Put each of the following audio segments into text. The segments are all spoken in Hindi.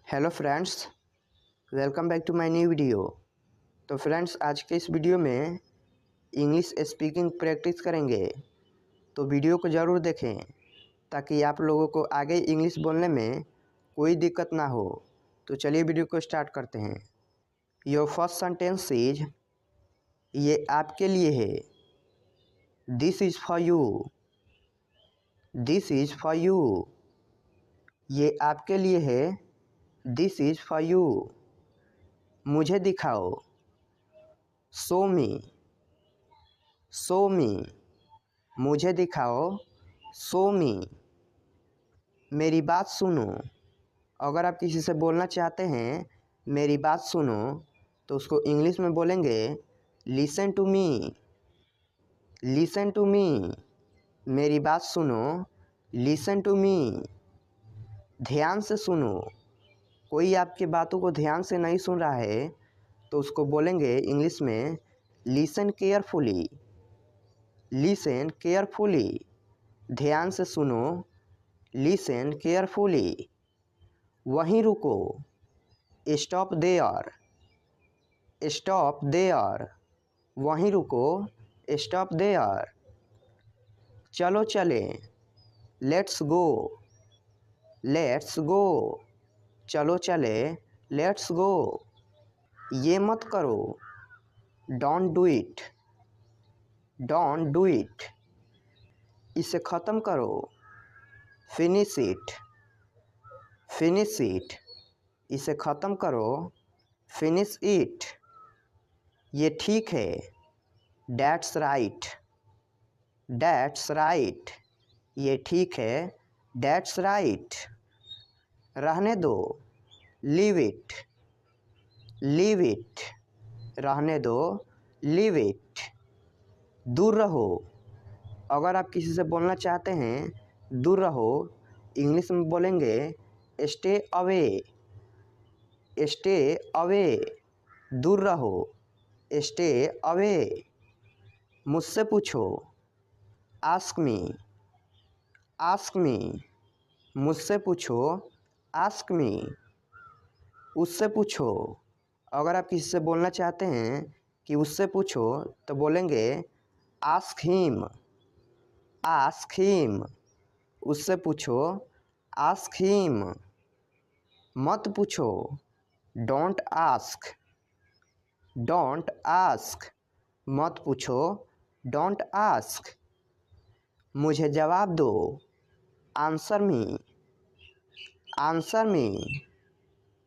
Hello friends, welcome back to my new video. तो फ्रेंड्स, आज के इस वीडियो में इंग्लिश स्पीकिंग प्रैक्टिस करेंगे। तो वीडियो को ज़रूर देखें ताकि आप लोगों को आगे इंग्लिश बोलने में कोई दिक्कत ना हो। तो चलिए वीडियो को स्टार्ट करते हैं। योर फर्स्ट सेंटेंस इज, ये आपके लिए है। This is for you. This is for you. ये आपके लिए है। This is for you. मुझे दिखाओ। शो मी। शो मी। मुझे दिखाओ। शो मी। मेरी बात सुनो। अगर आप किसी से बोलना चाहते हैं मेरी बात सुनो, तो उसको इंग्लिश में बोलेंगे listen to me. Listen to me. मेरी बात सुनो। Listen to me. ध्यान से सुनो। कोई आपकी बातों को ध्यान से नहीं सुन रहा है तो उसको बोलेंगे इंग्लिश में लिसन केयरफुली। Listen carefully. ध्यान से सुनो। Listen carefully. वहीं रुको। Stop there. Stop there. वहीं रुको। Stop there. चलो चले। Let's go. Let's go. चलो चले। Let's go. ये मत करो। Don't do it. Don't do it. इसे ख़त्म करो। Finish it. Finish it. इसे ख़त्म करो। Finish it. ये ठीक है। That's right. That's right. ये ठीक है। That's right. रहने दो। Leave it. Leave it. रहने दो। Leave it. दूर रहो। अगर आप किसी से बोलना चाहते हैं दूर रहो, इंग्लिश में बोलेंगे स्टे अवे। Stay away. दूर रहो। Stay away. मुझसे पूछो। Ask me. Ask me. मुझसे पूछो। Ask me. उससे पूछो। अगर आप किसी से बोलना चाहते हैं कि उससे पूछो तो बोलेंगे आस्क हिम। Ask him. उससे पूछो। Ask him. मत पूछो। Don't ask. Don't ask. मत पूछो। Don't ask. मुझे जवाब दो। Answer me. Answer me.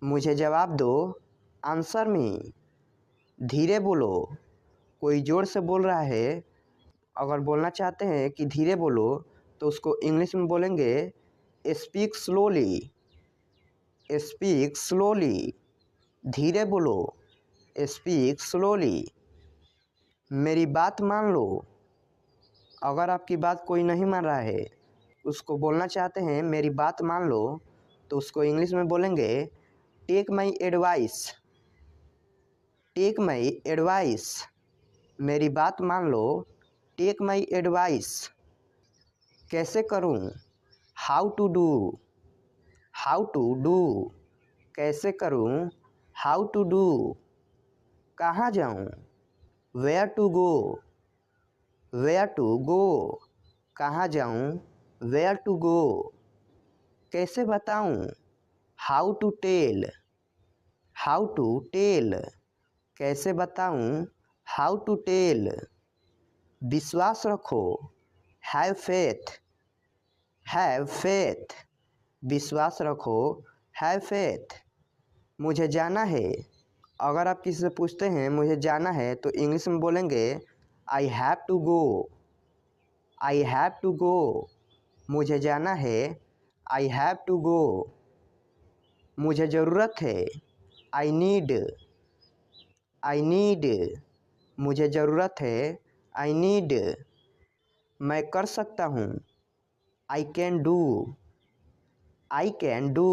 मुझे जवाब दो। Answer me. धीरे बोलो। कोई ज़ोर से बोल रहा है, अगर बोलना चाहते हैं कि धीरे बोलो तो उसको इंग्लिश में बोलेंगे स्पीक स्लोली। Speak slowly. धीरे बोलो। Speak slowly. मेरी बात मान लो। अगर आपकी बात कोई नहीं मान रहा है, उसको बोलना चाहते हैं मेरी बात मान लो, तो उसको इंग्लिश में बोलेंगे take my advice. Take my advice. मेरी बात मान लो। Take my advice. कैसे करूं? How to do. How to do. कैसे करूं? How to do. कहाँ जाऊं? Where to go. Where to go. कहाँ जाऊं? Where to go. कैसे बताऊं? How to tell. How to tell. कैसे बताऊं? How to tell. विश्वास रखो। Have faith. Have faith. विश्वास रखो। Have faith. मुझे जाना है। अगर आप किसी से पूछते हैं मुझे जाना है तो इंग्लिश में बोलेंगे I have to go. I have to go. मुझे जाना है। I have to go. मुझे ज़रूरत है। I need. I need. मुझे ज़रूरत है। I need. मैं कर सकता हूँ। I can do. I can do.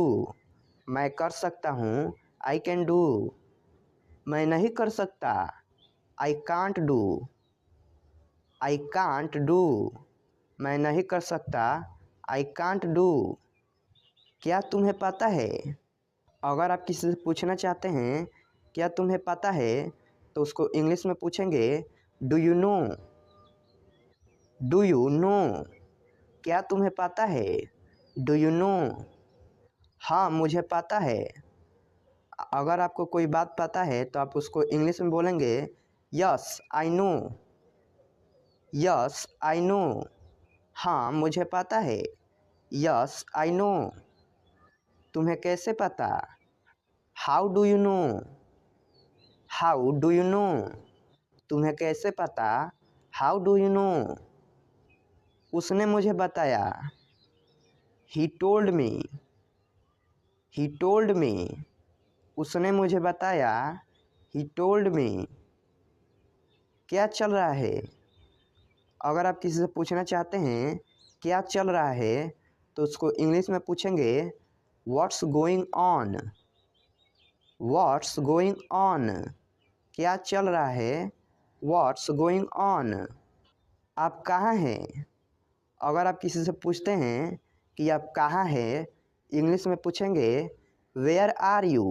मैं कर सकता हूँ। I can do. मैं नहीं कर सकता। I can't do. I can't do. मैं नहीं कर सकता। I can't do. क्या तुम्हें पता है? अगर आप किसी से पूछना चाहते हैं क्या तुम्हें पता है, तो उसको इंग्लिश में पूछेंगे do you know. Do you know, क्या तुम्हें पता है? Do you know. हाँ मुझे पता है। अगर आपको कोई बात पता है तो आप उसको इंग्लिश में बोलेंगे yes I know. Yes I know. हाँ मुझे पता है। Yes I know. तुम्हें कैसे पता? How do you know. How do you know, तुम्हें कैसे पता? How do you know. उसने मुझे बताया। He told me. He told me, उसने मुझे बताया। He told me. क्या चल रहा है? अगर आप किसी से पूछना चाहते हैं क्या चल रहा है, तो उसको इंग्लिश में पूछेंगे what's going on. What's going on, क्या चल रहा है? What's going on. आप कहाँ हैं? अगर आप किसी से पूछते हैं कि आप कहाँ हैं, इंग्लिश में पूछेंगे where are you.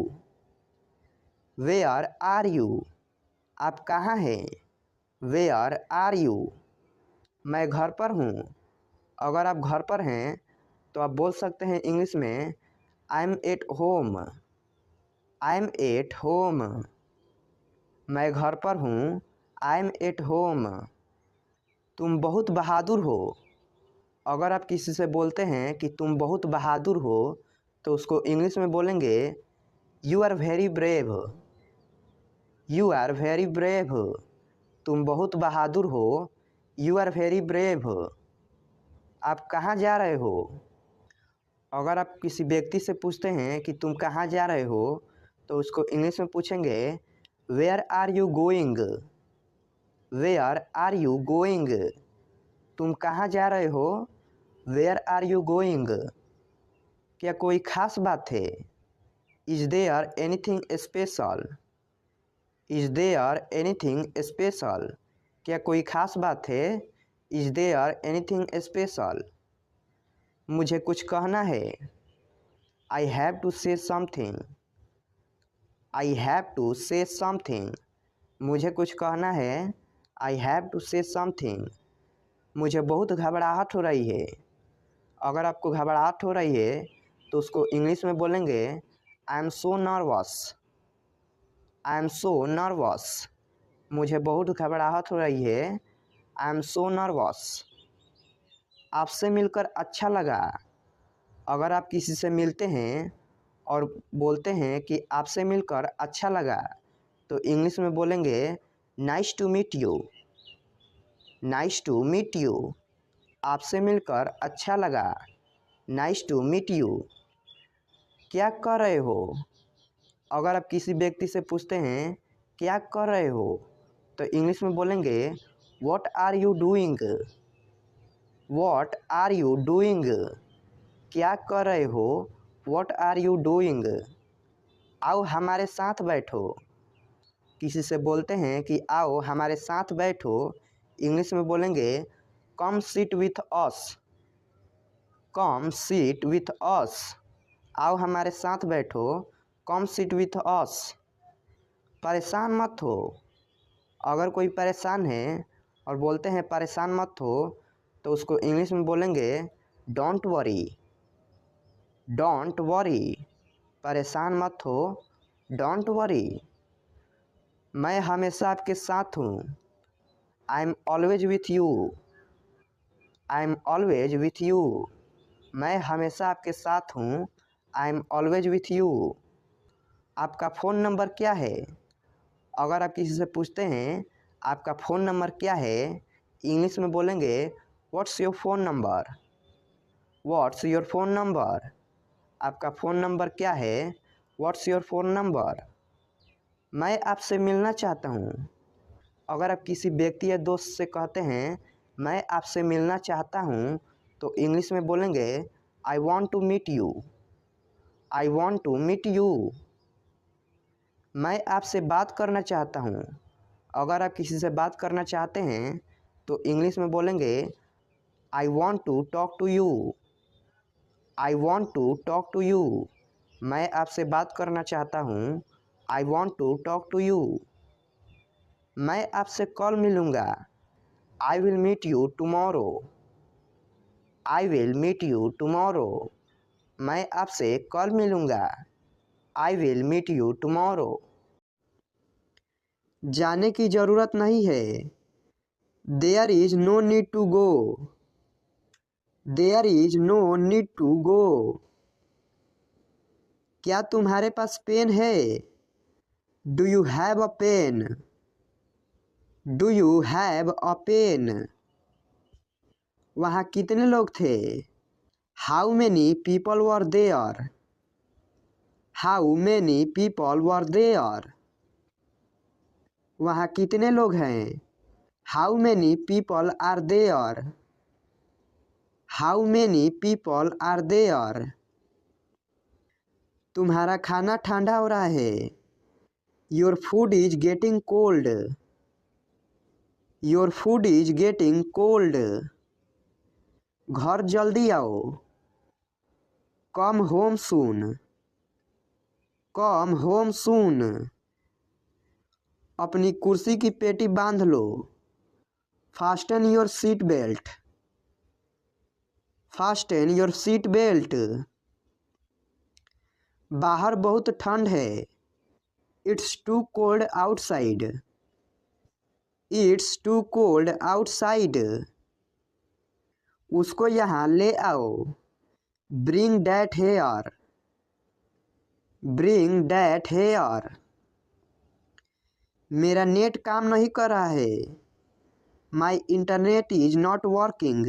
Where are you, आप कहाँ हैं? Where are you. मैं घर पर हूँ। अगर आप घर पर हैं तो आप बोल सकते हैं इंग्लिश में I am at home. I am at home, मैं घर पर हूँ। I M at home. तुम बहुत बहादुर हो। अगर आप किसी से बोलते हैं कि तुम बहुत बहादुर हो, तो उसको इंग्लिश में बोलेंगे you are very brave. You are very brave, तुम बहुत बहादुर हो। You are very brave. आप कहाँ जा रहे हो? अगर आप किसी व्यक्ति से पूछते हैं कि तुम कहाँ जा रहे हो, तो उसको इंग्लिश में पूछेंगे where are you going. Where are you going, तुम कहाँ जा रहे हो? Where are you going. क्या कोई खास बात है? Is there anything special. Is there anything special, क्या कोई खास बात है? Is there anything special. मुझे कुछ कहना है। I have to say something. I have to say something, मुझे कुछ कहना है। I have to say something. मुझे बहुत घबराहट हो रही है। अगर आपको घबराहट हो रही है तो उसको इंग्लिश में बोलेंगे I am so nervous. I am so nervous, मुझे बहुत घबराहट हो रही है। I am so nervous. आपसे मिलकर अच्छा लगा। अगर आप किसी से मिलते हैं और बोलते हैं कि आपसे मिलकर अच्छा लगा, तो इंग्लिश में बोलेंगे nice to meet you. Nice to meet you, आपसे मिलकर अच्छा लगा। Nice to meet you. क्या कर रहे हो? अगर आप किसी व्यक्ति से पूछते हैं क्या कर रहे हो, तो इंग्लिश में बोलेंगे what are you doing. What are you doing, क्या कर रहे हो? What are you doing. आओ हमारे साथ बैठो। किसी से बोलते हैं कि आओ हमारे साथ बैठो, इंग्लिश में बोलेंगे come sit with us. Come sit with us, आओ हमारे साथ बैठो। Come sit with us. परेशान मत हो। अगर कोई परेशान है और बोलते हैं परेशान मत हो, तो उसको इंग्लिश में बोलेंगे डोंट वरी। डोंट वरी, परेशान मत हो। Don't worry. मैं हमेशा आपके साथ हूँ। I am always with you. I am always with you, मैं हमेशा आपके साथ हूँ। I am always with you. आपका फ़ोन नंबर क्या है? अगर आप किसी से पूछते हैं आपका फ़ोन नंबर क्या है, इंग्लिश में बोलेंगे what's your phone number. What's your phone number, आपका फ़ोन नंबर क्या है? What's your phone number. मैं आपसे मिलना चाहता हूँ। अगर आप किसी व्यक्ति या दोस्त से कहते हैं मैं आपसे मिलना चाहता हूँ, तो इंग्लिश में बोलेंगे I want to meet you. I want to meet you. मैं आपसे बात करना चाहता हूँ। अगर आप किसी से बात करना चाहते हैं तो इंग्लिश में बोलेंगे I want to talk to you. I want to talk to you, मैं आपसे बात करना चाहता हूँ। I want to talk to you. मैं आपसे कल मिलूँगा। I will meet you tomorrow. I will meet you tomorrow. मैं आपसे कल मिलूँगा। I will meet you tomorrow. जाने की ज़रूरत नहीं है। There is no need to go. There is no need to go. क्या तुम्हारे पास पेन है? Do you have a pen? Do you have a pen? वहाँ कितने लोग थे? How many people were there? How many people were there? वहाँ कितने लोग हैं? How many people are there? How many people are there? तुम्हारा खाना ठंडा हो रहा है। Your food is getting cold. Your food is getting cold. घर जल्दी आओ। Come home soon. Come home soon. अपनी कुर्सी की पेटी बांध लो। Fasten your seat belt. Fasten your seat belt. बाहर बहुत ठंड है। It's too cold outside. It's too cold outside. उसको यहाँ ले आओ। Bring that here. Bring that here. मेरा नेट काम नहीं कर रहा है। My internet is not working.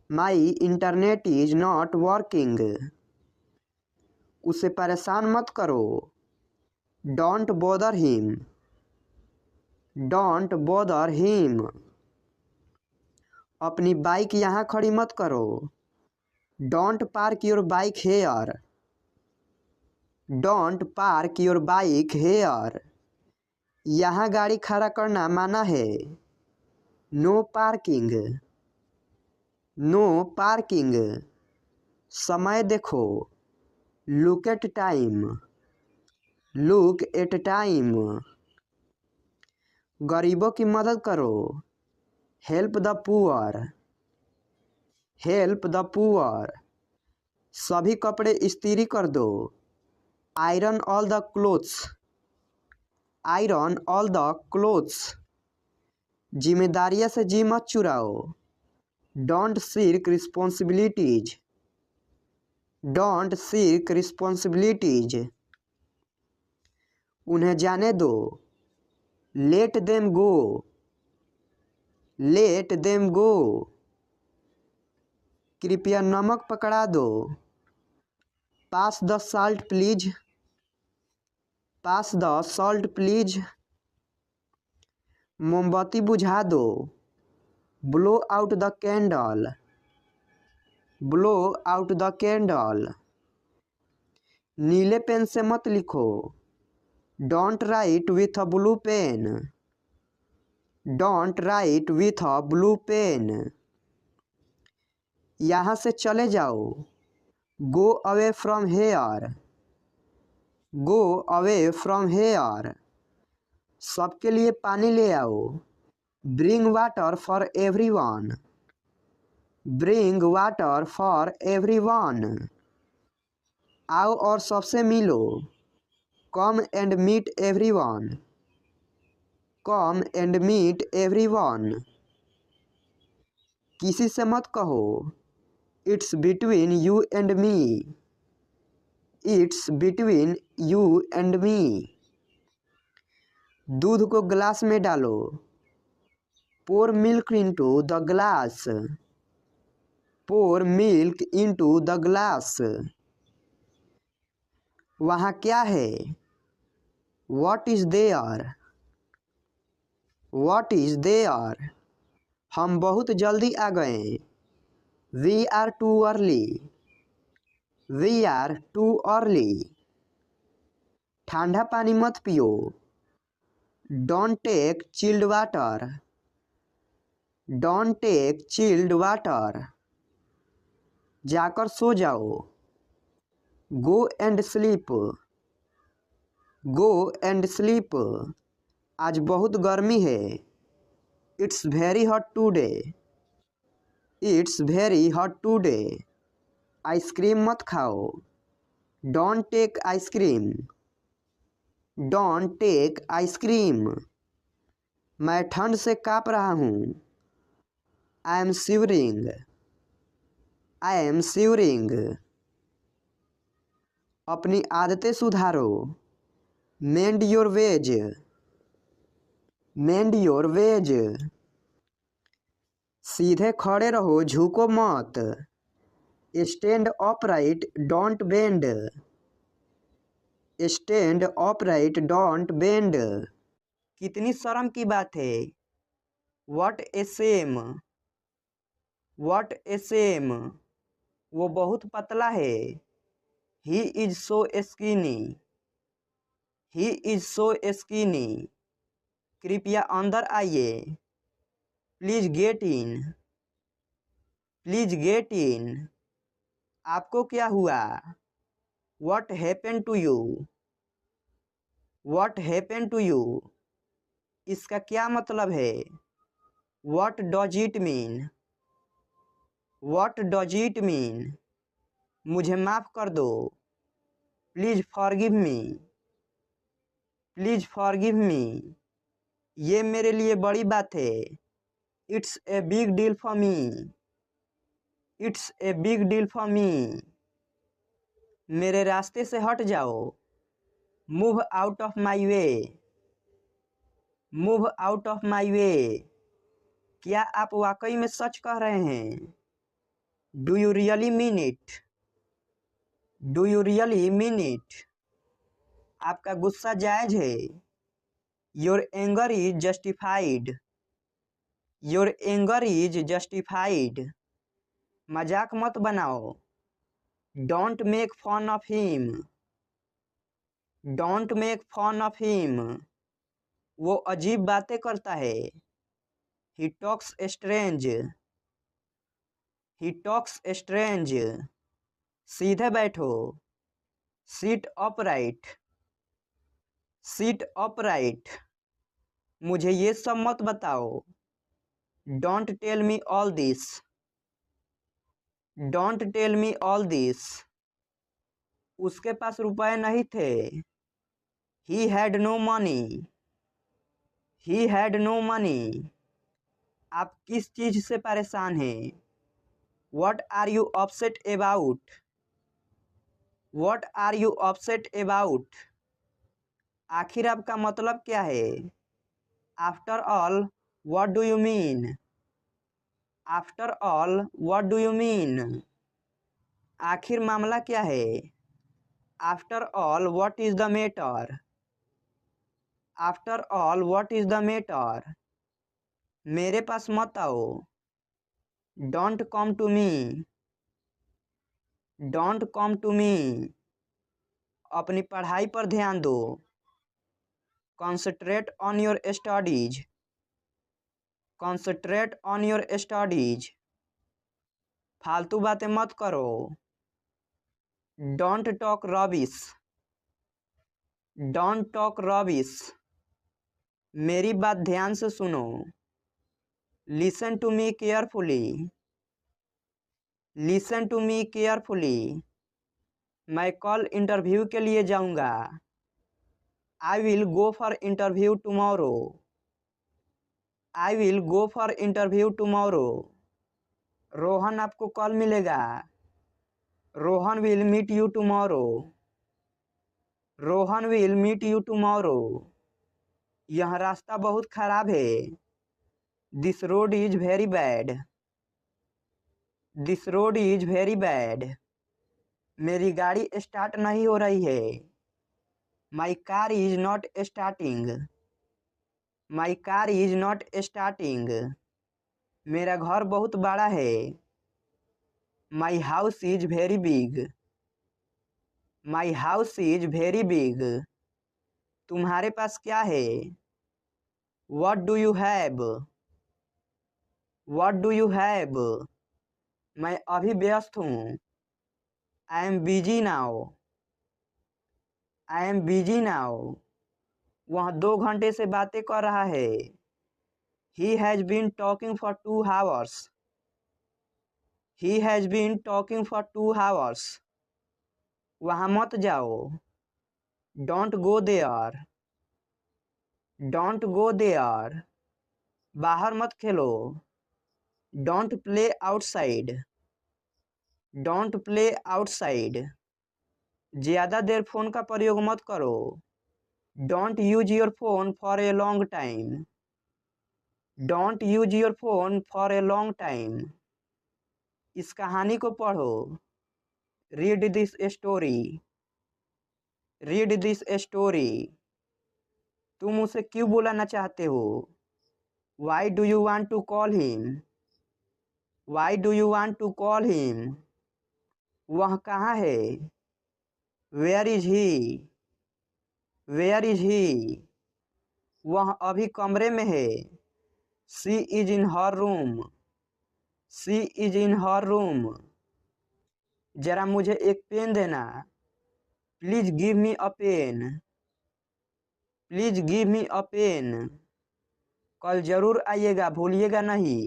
My internet is not working. उसे परेशान मत करो। Don't bother him. Don't bother him. अपनी बाइक यहाँ खड़ी मत करो। Don't park your bike hair. Don't park your bike here. यहाँ गाड़ी खड़ा करना माना है। No parking. No parking. समय देखो। Look at time. Look at time. गरीबों की मदद करो। Help the poor. Help the poor. सभी कपड़े इस्त्री कर दो। Iron all the clothes. Iron all the clothes. जिम्मेदारियां से जी मत चुराओ। Don't shirk responsibilities. Don't shirk responsibilities. उन्हें जाने दो। Let them go. Let them go. कृपया नमक पकड़ा दो। पास the salt please. Pass the salt please. मोमबत्ती बुझा दो। Blow out the candle. Blow out the candle. नीले पेन से मत लिखो। Don't write with a blue pen. Don't write with a blue pen. यहाँ से चले जाओ। Go away from here. Go away from here. सबके लिए पानी ले आओ। Bring water for everyone. Bring water for everyone. आओ और सबसे मिलो। Come and meet everyone. Come and meet everyone. किसी से मत कहो। It's between you and me. It's between you and me. दूध को ग्लास में डालो। Pour milk into the glass. Pour milk into the glass. वहाँ क्या है? What is there? What is there? हम बहुत जल्दी आ गए। We are too early. We are too early. ठंडा पानी मत पियो। Don't take chilled water. Don't take chilled water. जाकर सो जाओ। गो and sleep, go and sleep. आज बहुत गर्मी है। It's very hot today, it's very hot today. Ice cream मत खाओ, don't take ice cream, don't take ice cream. मैं ठंड से काँप रहा हूँ, I am shivering, I am shivering. अपनी आदतें सुधारो, mend your ways, mend your ways. सीधे खड़े रहो, झुको मत, stand upright don't bend, stand upright don't bend. कितनी शर्म की बात है, what a shame, what a Shem. वो बहुत पतला है, he is so skinny, he is so skinny. कृपया अंदर आइए, please get in, please get in. आपको क्या हुआ, what happened to you, what happened to you. इसका क्या मतलब है, what does it mean, what does it mean. मुझे माफ़ कर दो, please forgive me, please forgive me. ये मेरे लिए बड़ी बात है, it's a big deal for me, it's a big deal for me. मेरे रास्ते से हट जाओ, move out of my way, move out of my way. क्या आप वाकई में सच कह रहे हैं, do you really mean it, do you really mean it. आपका गुस्सा जायज है, your anger is justified, your anger is justified. मजाक मत बनाओ, don't make fun of him, don't make fun of him. वो अजीब बातें करता है, he talks strange, he talks strange. सीधे बैठो, सीट अपराइट, सीट अपराइट। मुझे ये सब मत बताओ, don't tell me all this, don't tell me all this. उसके पास रुपए नहीं थे, he had no money, he had no money. आप किस चीज से परेशान हैं, what are you upset about, what are you upset about. आखिर आपका मतलब क्या है, after all what do you mean, after all what do you mean. आखिर मामला क्या है, after all what is the matter, after all what is the matter. मेरे पास मत आओ, don't come to me, don't come to me. अपनी पढ़ाई पर ध्यान दो, concentrate on your studies, concentrate on your studies. फालतू बातें मत करो, don't talk rubbish, don't talk rubbish. मेरी बात ध्यान से सुनो, listen to me carefully, listen to me carefully. मैं कल इंटरव्यू के लिए जाऊंगा, I will go for interview tomorrow, I will go for interview tomorrow. Rohan आपको कल मिलेगा, Rohan will meet you tomorrow, Rohan will meet you tomorrow. यह रास्ता बहुत खराब है, this road is very bad, this road is very bad. मेरी गाड़ी स्टार्ट नहीं हो रही है, my car is not starting, my car is not starting. मेरा घर बहुत बड़ा है, my house is very big, my house is very big. तुम्हारे पास क्या है, what do you have, what do you have. मैं अभी व्यस्त हूँ, I am busy now, I am busy now, वह 2 घंटे से बातें कर रहा है। He has been talking for 2 hours, he has been talking for 2 hours, वहाँ मत जाओ। Don't go there, don't go there, बाहर मत खेलो। Don't play outside, don't play outside, ज़्यादा देर फ़ोन का प्रयोग मत करो। Don't use your phone for a long time, don't use your phone for a long time, इस कहानी को पढ़ो। Read this story, read this story, तुम उसे क्यों बुलाना चाहते हो। Why do you want to call him, why do you want to call him, वह कहाँ है। Where is he, where is he, वह अभी कमरे में है। She is in her room, she is in her room, जरा मुझे एक पेन देना। Please give me a pen, please give me a pen, कल जरूर आइएगा, भूलिएगा नहीं।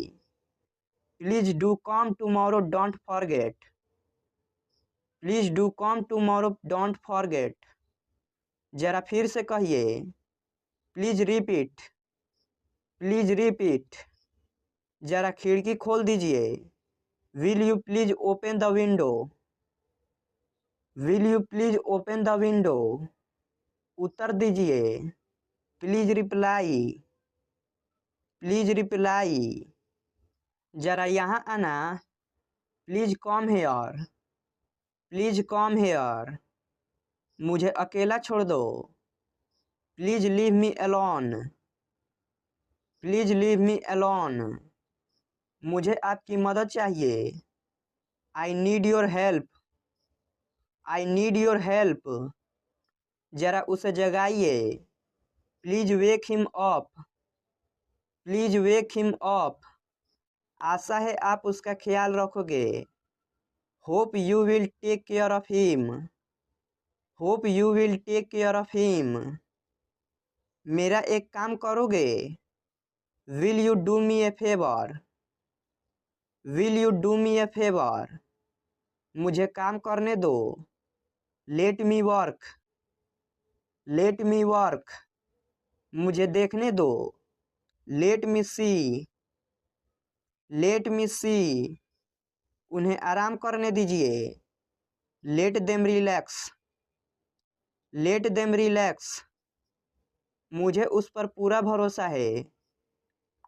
Please do come tomorrow, don't forget, please do come tomorrow, don't forget, जरा फिर से कहिए। प्लीज रिपीट, प्लीज रिपीट, जरा खिड़की खोल दीजिए। Will you please open the window, will you please open the window, उत्तर दीजिए। प्लीज रिप्लाई, प्लीज रिप्लाई, जरा यहाँ आना। Please come here, please come here, मुझे अकेला छोड़ दो। Please leave me alone, please leave me alone, मुझे आपकी मदद चाहिए। I need your help, I need your help, जरा उसे जगाइए। Please wake him up, please wake him up, आशा है आप उसका ख्याल रखोगे। Hope you will take care of him, hope you will take care of him, मेरा एक काम करोगे। Will you do me a favour, will you do me a favour, मुझे काम करने दो। Let me work, let me work, मुझे देखने दो। लेट मी सी, लेट मी सी, उन्हें आराम करने दीजिए। Let them relax, let them relax, मुझे उस पर पूरा भरोसा है।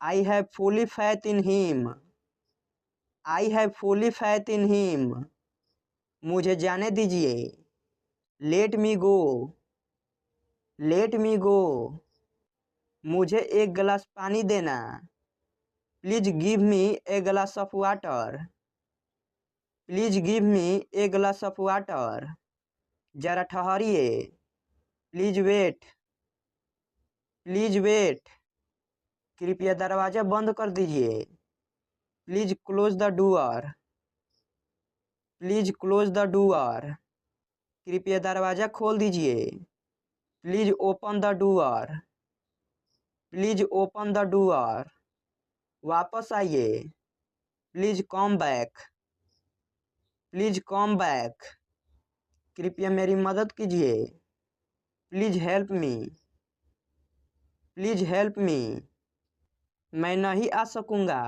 I have fully faith in him, I have fully faith in him, मुझे जाने दीजिए। लेट मी गो, लेट मी गो, मुझे एक गिलास पानी देना। Please give me a glass of water, please give me a glass of water, जरा ठहरिए। प्लीज वेट, प्लीज वेट, कृपया दरवाज़ा बंद कर दीजिए। Please close the door, please close the door, कृपया दरवाज़ा खोल दीजिए। Please open the door, please open the door, वापस आइए। Please come back, please come back, कृपया मेरी मदद कीजिए। Please help me, please help me, मैं नहीं आ सकूँगा।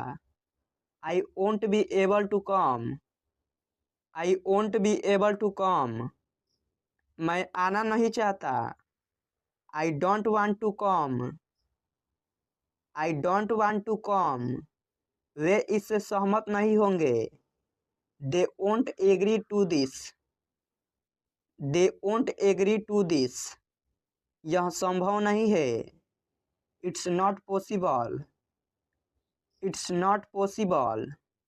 I won't be able to come, I won't be able to come, मैं आना नहीं चाहता। I don't want to come, I don't want to come, वे इससे सहमत नहीं होंगे। They won't agree to this, they won't agree to this, यह संभव नहीं है। It's not possible, it's not possible,